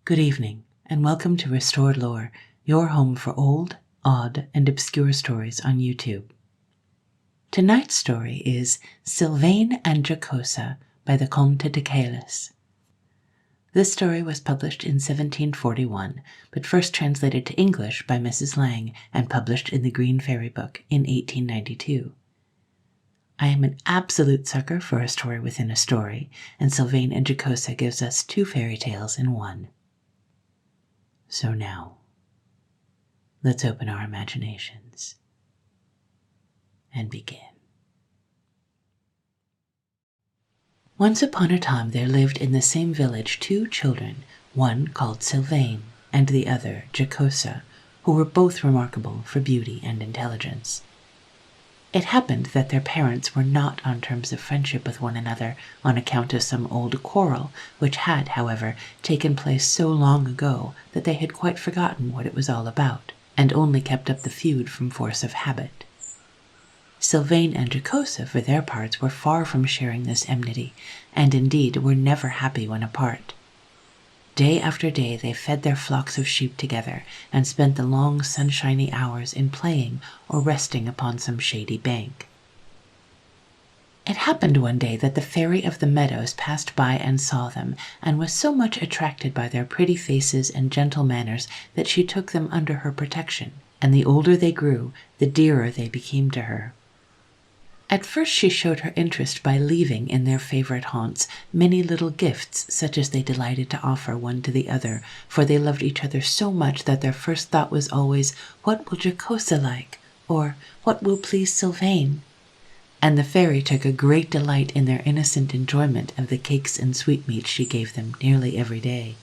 Good evening, and welcome to Restored Lore, your home for old, odd, and obscure stories on YouTube. Tonight's story is Sylvain and Jocosa by the Comte de Caylus. This story was published in 1741, but first translated to English by Mrs. Lang and published in the Green Fairy Book in 1892. I am an absolute sucker for a story within a story, and Sylvain and Jocosa gives us two fairy tales in one. So now, let's open our imaginations and begin. Once upon a time there lived in the same village two children, one called Sylvain and the other Jocosa, who were both remarkable for beauty and intelligence. It happened that their parents were not on terms of friendship with one another on account of some old quarrel, which had, however, taken place so long ago that they had quite forgotten what it was all about, and only kept up the feud from force of habit. Sylvain and Jocosa, for their parts, were far from sharing this enmity, and indeed were never happy when apart. Day after day they fed their flocks of sheep together, and spent the long sunshiny hours in playing or resting upon some shady bank. It happened one day that the fairy of the meadows passed by and saw them, and was so much attracted by their pretty faces and gentle manners that she took them under her protection, and the older they grew, the dearer they became to her. At first she showed her interest by leaving in their favorite haunts many little gifts such as they delighted to offer one to the other, for they loved each other so much that their first thought was always, "What will Jocosa like?" or "What will please Sylvain?" And the fairy took a great delight in their innocent enjoyment of the cakes and sweetmeats she gave them nearly every day.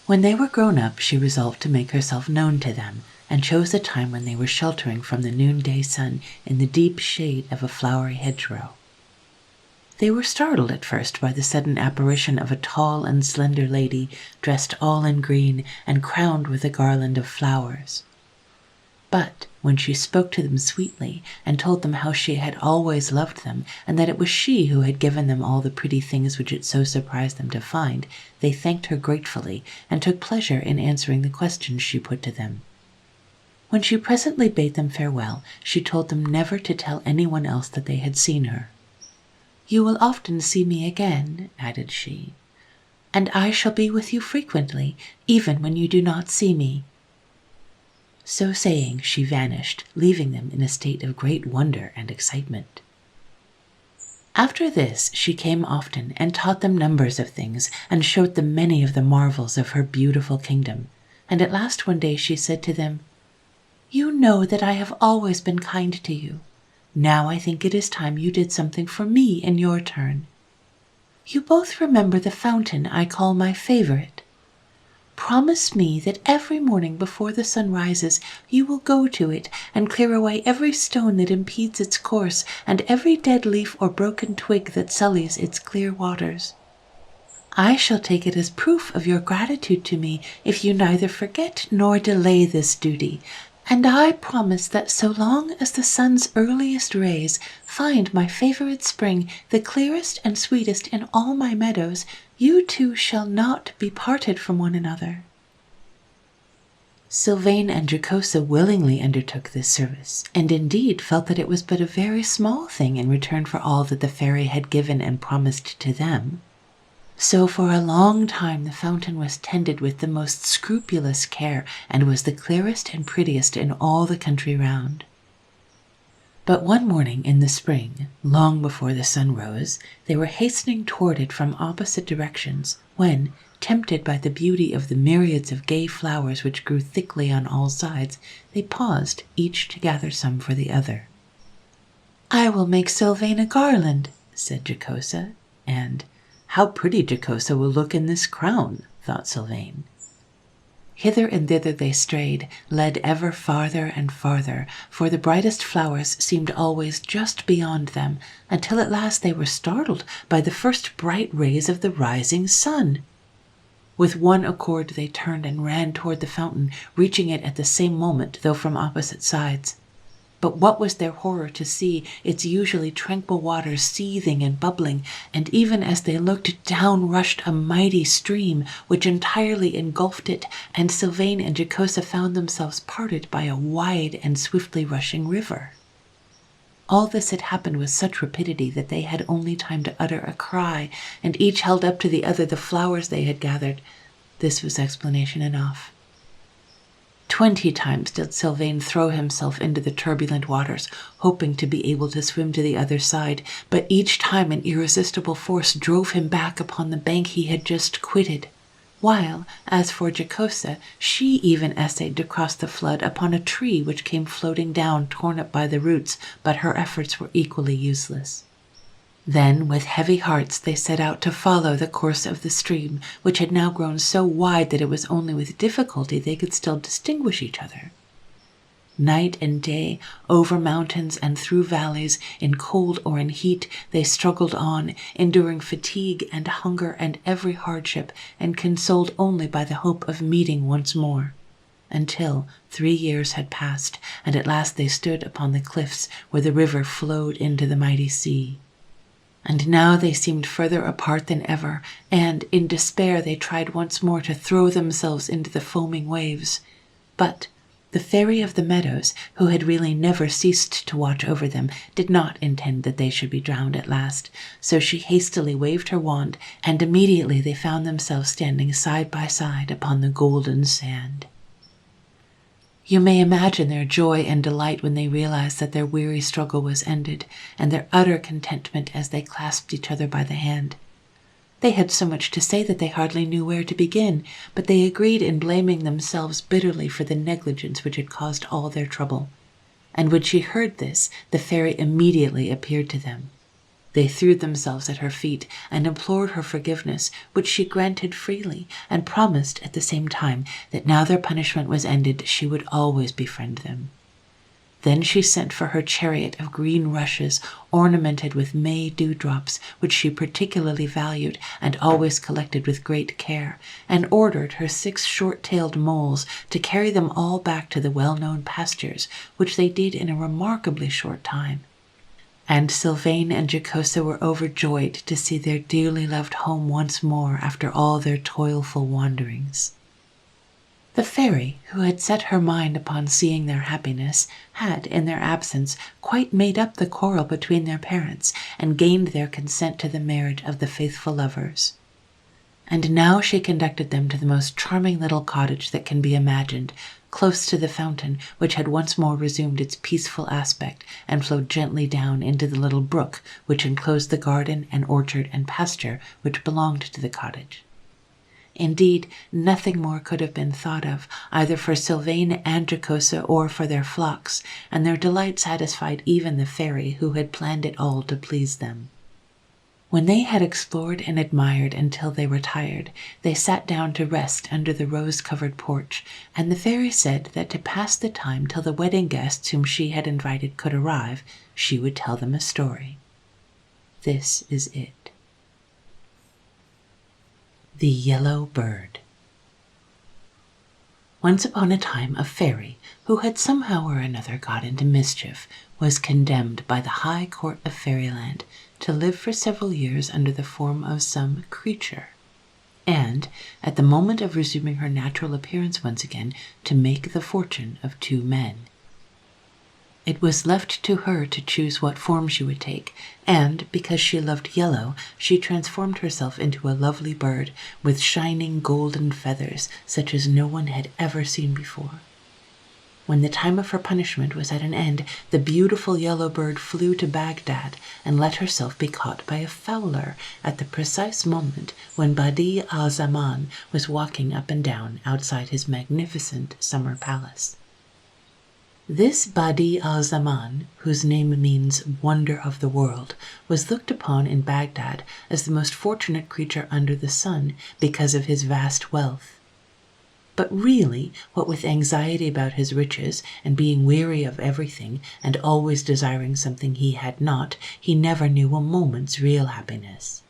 When they were grown up, she resolved to make herself known to them, and chose a time when they were sheltering from the noonday sun in the deep shade of a flowery hedgerow. They were startled at first by the sudden apparition of a tall and slender lady, dressed all in green and crowned with a garland of flowers. But when she spoke to them sweetly and told them how she had always loved them, and that it was she who had given them all the pretty things which it so surprised them to find, they thanked her gratefully and took pleasure in answering the questions she put to them. When she presently bade them farewell, she told them never to tell anyone else that they had seen her. "You will often see me again," added she, "and I shall be with you frequently, even when you do not see me." So saying, she vanished, leaving them in a state of great wonder and excitement. After this, she came often and taught them numbers of things, and showed them many of the marvels of her beautiful kingdom, and at last one day she said to them, "You know that I have always been kind to you. Now I think it is time you did something for me in your turn. You both remember the fountain I call my favorite. Promise me that every morning before the sun rises you will go to it and clear away every stone that impedes its course and every dead leaf or broken twig that sullies its clear waters. I shall take it as proof of your gratitude to me if you neither forget nor delay this duty, and I promise that so long as the sun's earliest rays find my favorite spring the clearest and sweetest in all my meadows, you two shall not be parted from one another." Sylvain and Jocosa willingly undertook this service, and indeed felt that it was but a very small thing in return for all that the fairy had given and promised to them. So for a long time the fountain was tended with the most scrupulous care, and was the clearest and prettiest in all the country round. But one morning in the spring, long before the sun rose, they were hastening toward it from opposite directions, when, tempted by the beauty of the myriads of gay flowers which grew thickly on all sides, they paused, each to gather some for the other. "I will make Sylvain a garland," said Jocosa, and "How pretty Jocosa will look in this crown," thought Sylvain. Hither and thither they strayed, led ever farther and farther, for the brightest flowers seemed always just beyond them, until at last they were startled by the first bright rays of the rising sun. With one accord they turned and ran toward the fountain, reaching it at the same moment, though from opposite sides. But what was their horror to see its usually tranquil waters seething and bubbling, and even as they looked, down rushed a mighty stream, which entirely engulfed it, and Sylvain and Jocosa found themselves parted by a wide and swiftly rushing river. All this had happened with such rapidity that they had only time to utter a cry, and each held up to the other the flowers they had gathered. This was explanation enough. 20 times did Sylvain throw himself into the turbulent waters, hoping to be able to swim to the other side, but each time an irresistible force drove him back upon the bank he had just quitted. While, as for Jocosa, she even essayed to cross the flood upon a tree which came floating down, torn up by the roots, but her efforts were equally useless. Then, with heavy hearts, they set out to follow the course of the stream, which had now grown so wide that it was only with difficulty they could still distinguish each other. Night and day, over mountains and through valleys, in cold or in heat, they struggled on, enduring fatigue and hunger and every hardship, and consoled only by the hope of meeting once more. Until 3 years had passed, and at last they stood upon the cliffs where the river flowed into the mighty sea. And now they seemed further apart than ever, and, in despair, they tried once more to throw themselves into the foaming waves. But the Fairy of the Meadows, who had really never ceased to watch over them, did not intend that they should be drowned at last, so she hastily waved her wand, and immediately they found themselves standing side by side upon the golden sand. You may imagine their joy and delight when they realized that their weary struggle was ended, and their utter contentment as they clasped each other by the hand. They had so much to say that they hardly knew where to begin, but they agreed in blaming themselves bitterly for the negligence which had caused all their trouble. And when she heard this, the fairy immediately appeared to them. They threw themselves at her feet and implored her forgiveness, which she granted freely, and promised at the same time that now their punishment was ended, she would always befriend them. Then she sent for her chariot of green rushes, ornamented with May dewdrops, which she particularly valued and always collected with great care, and ordered her 6 short-tailed moles to carry them all back to the well-known pastures, which they did in a remarkably short time. And Sylvain and Jocosa were overjoyed to see their dearly loved home once more after all their toilful wanderings. The fairy, who had set her mind upon seeing their happiness, had, in their absence, quite made up the quarrel between their parents, and gained their consent to the marriage of the faithful lovers. And now she conducted them to the most charming little cottage that can be imagined, close to the fountain, which had once more resumed its peaceful aspect, and flowed gently down into the little brook which enclosed the garden and orchard and pasture which belonged to the cottage. Indeed, nothing more could have been thought of, either for Sylvain and Jocosa or for their flocks, and their delight satisfied even the fairy who had planned it all to please them. When they had explored and admired until they were tired, they sat down to rest under the rose-covered porch, and the fairy said that to pass the time till the wedding guests whom she had invited could arrive, she would tell them a story. This is it. The Yellow Bird. Once upon a time a fairy, who had somehow or another got into mischief, was condemned by the high court of fairyland to live for several years under the form of some creature, and, at the moment of resuming her natural appearance once again, to make the fortune of 2 men. It was left to her to choose what form she would take, and, because she loved yellow, she transformed herself into a lovely bird with shining golden feathers such as no one had ever seen before. When the time of her punishment was at an end, the beautiful yellow bird flew to Baghdad and let herself be caught by a fowler at the precise moment when Badi al-Zaman was walking up and down outside his magnificent summer palace. This Badi al-Zaman, whose name means wonder of the world, was looked upon in Baghdad as the most fortunate creature under the sun because of his vast wealth. But really, what with anxiety about his riches, and being weary of everything, and always desiring something he had not, he never knew a moment's real happiness.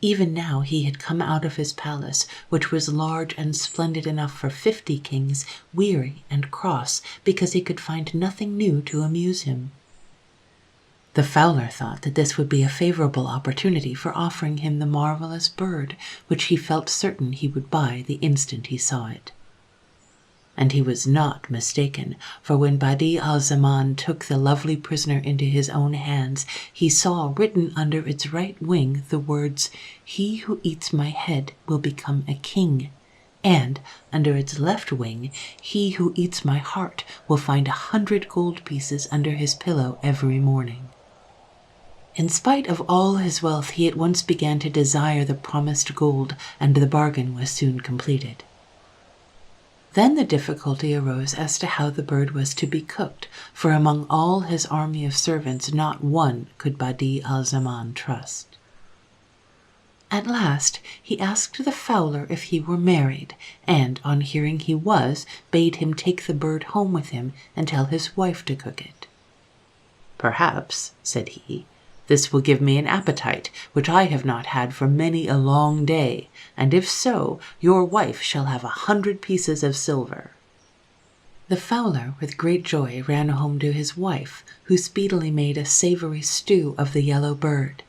Even now he had come out of his palace, which was large and splendid enough for 50 kings, weary and cross because he could find nothing new to amuse him. The fowler thought that this would be a favorable opportunity for offering him the marvelous bird, which he felt certain he would buy the instant he saw it. And he was not mistaken, for when Badi al-Zaman took the lovely prisoner into his own hands, he saw written under its right wing the words, "He who eats my head will become a king," and under its left wing, "He who eats my heart will find 100 gold pieces under his pillow every morning." In spite of all his wealth, he at once began to desire the promised gold, and the bargain was soon completed. Then the difficulty arose as to how the bird was to be cooked, for among all his army of servants not one could Badi al-Zaman trust. At last he asked the fowler if he were married, and on hearing he was, bade him take the bird home with him and tell his wife to cook it. "Perhaps," said he, "this will give me an appetite, which I have not had for many a long day, and if so, your wife shall have 100 pieces of silver." The fowler, with great joy, ran home to his wife, who speedily made a savory stew of the yellow bird.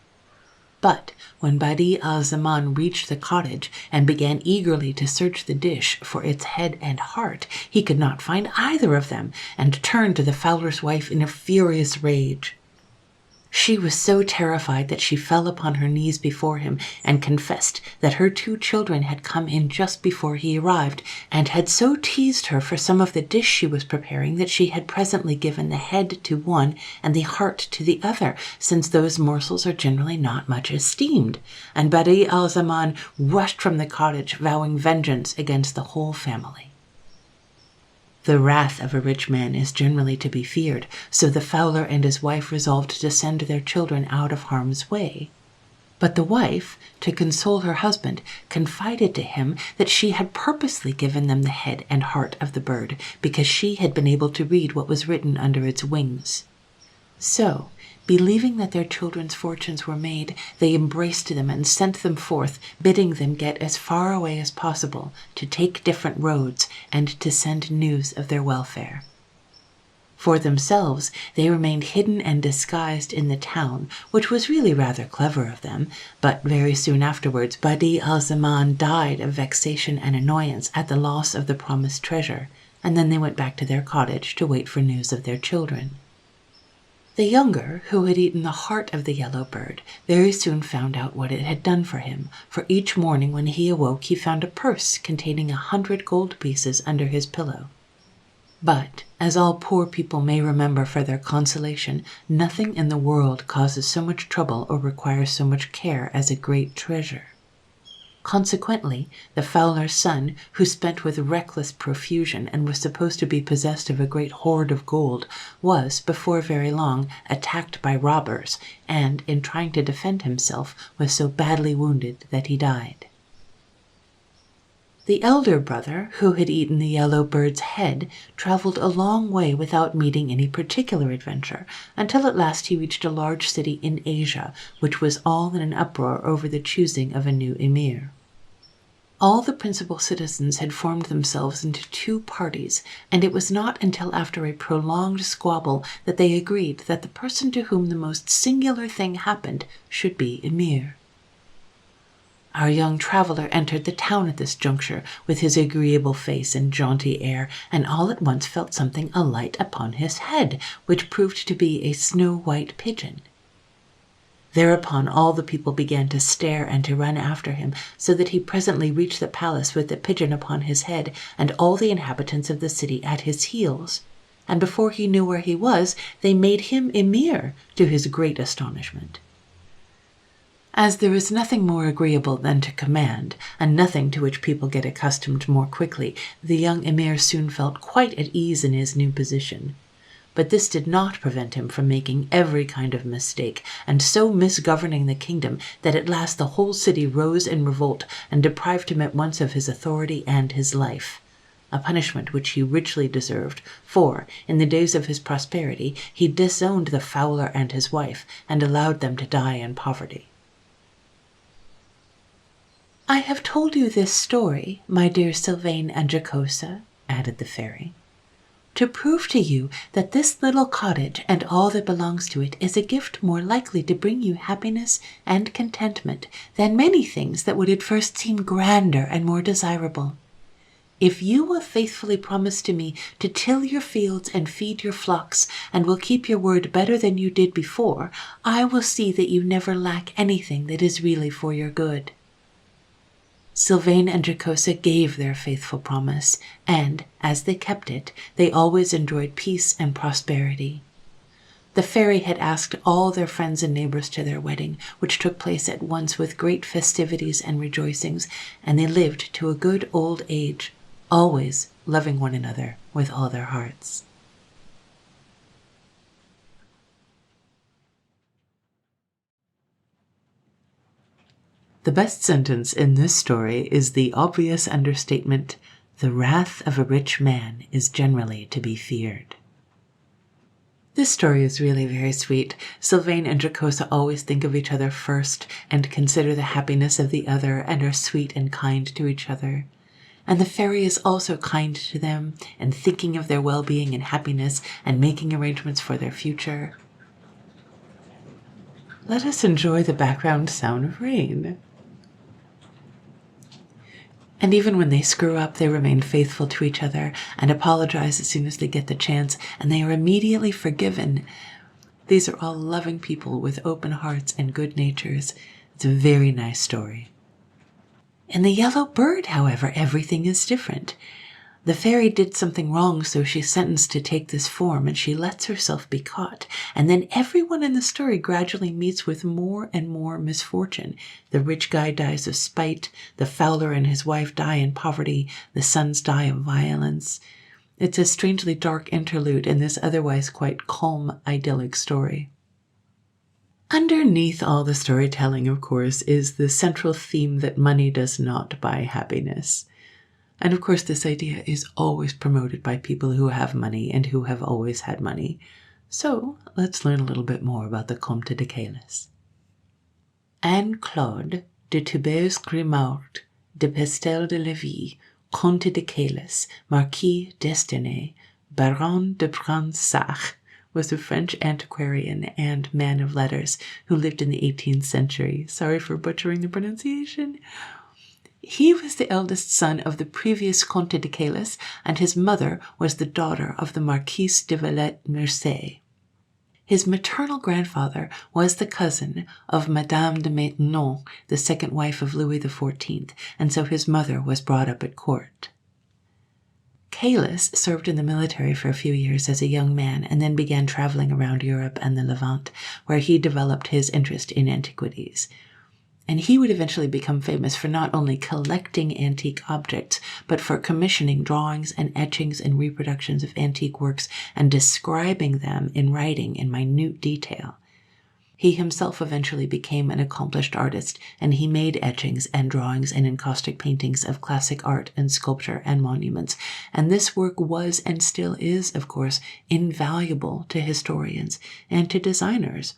But when Badi al-Zaman reached the cottage and began eagerly to search the dish for its head and heart, he could not find either of them, and turned to the fowler's wife in a furious rage. She was so terrified that she fell upon her knees before him and confessed that her 2 children had come in just before he arrived, and had so teased her for some of the dish she was preparing that she had presently given the head to one and the heart to the other, since those morsels are generally not much esteemed, and Badi al-Zaman rushed from the cottage, vowing vengeance against the whole family. The wrath of a rich man is generally to be feared, so the fowler and his wife resolved to send their children out of harm's way. But the wife, to console her husband, confided to him that she had purposely given them the head and heart of the bird, because she had been able to read what was written under its wings. So, believing that their children's fortunes were made, they embraced them and sent them forth, bidding them get as far away as possible, to take different roads, and to send news of their welfare. For themselves, they remained hidden and disguised in the town, which was really rather clever of them, but very soon afterwards Badi al-Zaman died of vexation and annoyance at the loss of the promised treasure, and then they went back to their cottage to wait for news of their children. The younger, who had eaten the heart of the yellow bird, very soon found out what it had done for him, for each morning when he awoke he found a purse containing 100 gold pieces under his pillow. But, as all poor people may remember for their consolation, nothing in the world causes so much trouble or requires so much care as a great treasure. Consequently, the fowler's son, who spent with reckless profusion and was supposed to be possessed of a great hoard of gold, was, before very long, attacked by robbers, and, in trying to defend himself, was so badly wounded that he died. The elder brother, who had eaten the yellow bird's head, traveled a long way without meeting any particular adventure, until at last he reached a large city in Asia, which was all in an uproar over the choosing of a new emir. All the principal citizens had formed themselves into 2 parties, and it was not until after a prolonged squabble that they agreed that the person to whom the most singular thing happened should be emir. Our young traveler entered the town at this juncture, with his agreeable face and jaunty air, and all at once felt something alight upon his head, which proved to be a snow-white pigeon. Thereupon all the people began to stare and to run after him, so that he presently reached the palace with the pigeon upon his head, and all the inhabitants of the city at his heels. And before he knew where he was, they made him emir, to his great astonishment. As there is nothing more agreeable than to command, and nothing to which people get accustomed more quickly, the young emir soon felt quite at ease in his new position. But this did not prevent him from making every kind of mistake, and so misgoverning the kingdom that at last the whole city rose in revolt and deprived him at once of his authority and his life, a punishment which he richly deserved, for, in the days of his prosperity, he disowned the fowler and his wife, and allowed them to die in poverty. I have told you this story, my dear Sylvain and Jocosa, added the fairy, to prove to you that this little cottage and all that belongs to it is a gift more likely to bring you happiness and contentment than many things that would at first seem grander and more desirable. If you will faithfully promise to me to till your fields and feed your flocks, and will keep your word better than you did before, I will see that you never lack anything that is really for your good. Sylvain and Jocosa gave their faithful promise, and, as they kept it, they always enjoyed peace and prosperity. The fairy had asked all their friends and neighbors to their wedding, which took place at once with great festivities and rejoicings, and they lived to a good old age, always loving one another with all their hearts. The best sentence in this story is the obvious understatement, "The wrath of a rich man is generally to be feared." This story is really very sweet. Sylvain and Jocosa always think of each other first and consider the happiness of the other and are sweet and kind to each other. And the fairy is also kind to them and thinking of their well-being and happiness and making arrangements for their future. Let us enjoy the background sound of rain. And even when they screw up, they remain faithful to each other and apologize as soon as they get the chance, and they are immediately forgiven. These are all loving people with open hearts and good natures. It's a very nice story. In The Yellow Bird, however, everything is different. The fairy did something wrong, so she's sentenced to take this form, and she lets herself be caught. And then everyone in the story gradually meets with more and more misfortune. The rich guy dies of spite, the fowler and his wife die in poverty, the sons die of violence. It's a strangely dark interlude in this otherwise quite calm, idyllic story. Underneath all the storytelling, of course, is the central theme that money does not buy happiness. And of course, this idea is always promoted by people who have money and who have always had money. So let's learn a little bit more about the Comte de Caylus. Anne Claude de Thibes-Grimard de Pestel de Lévis, Comte de Caylus, Marquis d'Estaing, Baron de Bransac, was a French antiquarian and man of letters who lived in the 18th century. Sorry for butchering the pronunciation. He was the eldest son of the previous Comte de Caylus, and his mother was the daughter of the Marquise de Villette-Meurcey. His maternal grandfather was the cousin of Madame de Maintenon, the second wife of Louis XIV, and so his mother was brought up at court. Caylus served in the military for a few years as a young man and then began traveling around Europe and the Levant, where he developed his interest in antiquities. And he would eventually become famous for not only collecting antique objects, but for commissioning drawings and etchings and reproductions of antique works and describing them in writing in minute detail. He himself eventually became an accomplished artist, and he made etchings and drawings and encaustic paintings of classic art and sculpture and monuments. And this work was and still is, of course, invaluable to historians and to designers.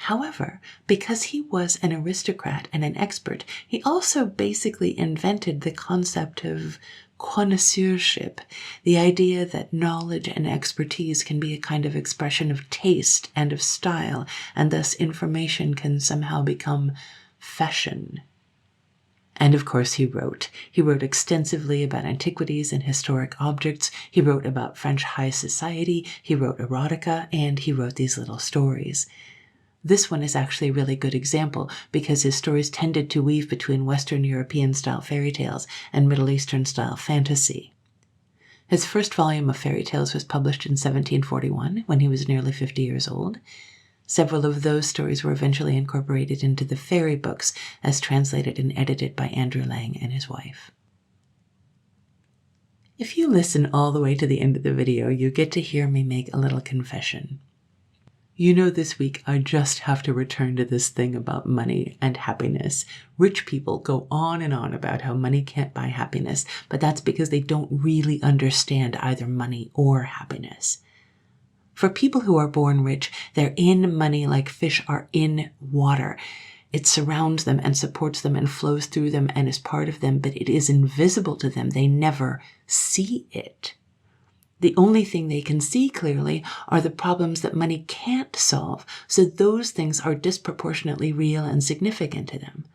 However, because he was an aristocrat and an expert, he also basically invented the concept of connoisseurship, the idea that knowledge and expertise can be a kind of expression of taste and of style, and thus information can somehow become fashion. And of course he wrote. He wrote extensively about antiquities and historic objects. He wrote about French high society. He wrote erotica, and he wrote these little stories. This one is actually a really good example because his stories tended to weave between Western European-style fairy tales and Middle Eastern-style fantasy. His first volume of fairy tales was published in 1741 when he was nearly 50 years old. Several of those stories were eventually incorporated into the fairy books as translated and edited by Andrew Lang and his wife. If you listen all the way to the end of the video, you get to hear me make a little confession. You know, this week I just have to return to this thing about money and happiness. Rich people go on and on about how money can't buy happiness, but that's because they don't really understand either money or happiness. For people who are born rich, they're in money like fish are in water. It surrounds them and supports them and flows through them and is part of them, but it is invisible to them. They never see it. The only thing they can see clearly are the problems that money can't solve, so those things are disproportionately real and significant to them.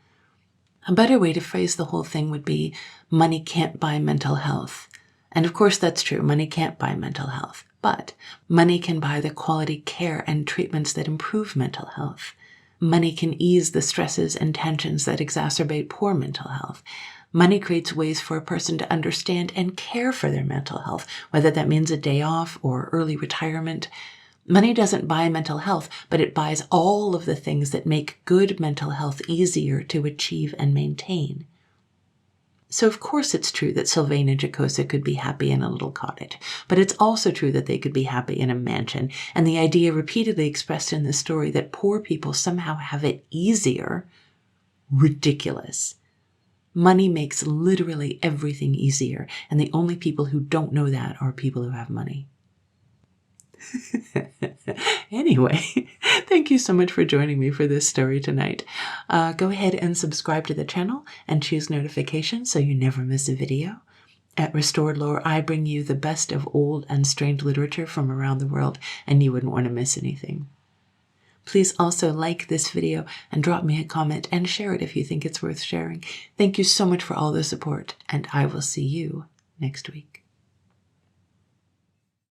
A better way to phrase the whole thing would be, money can't buy mental health. And of course that's true, money can't buy mental health. But money can buy the quality care and treatments that improve mental health. Money can ease the stresses and tensions that exacerbate poor mental health. Money creates ways for a person to understand and care for their mental health, whether that means a day off or early retirement. Money doesn't buy mental health, but it buys all of the things that make good mental health easier to achieve and maintain. So of course it's true that Sylvain and Jocosa could be happy in a little cottage, but it's also true that they could be happy in a mansion, and the idea repeatedly expressed in the story that poor people somehow have it easier, ridiculous. Money makes literally everything easier, and the only people who don't know that are people who have money. Anyway, thank you so much for joining me for this story tonight. Go ahead and subscribe to the channel and choose notifications so you never miss a video. At Restored Lore, I bring you the best of old and strange literature from around the world, and you wouldn't want to miss anything. Please also like this video and drop me a comment and share it if you think it's worth sharing. Thank you so much for all the support, and I will see you next week.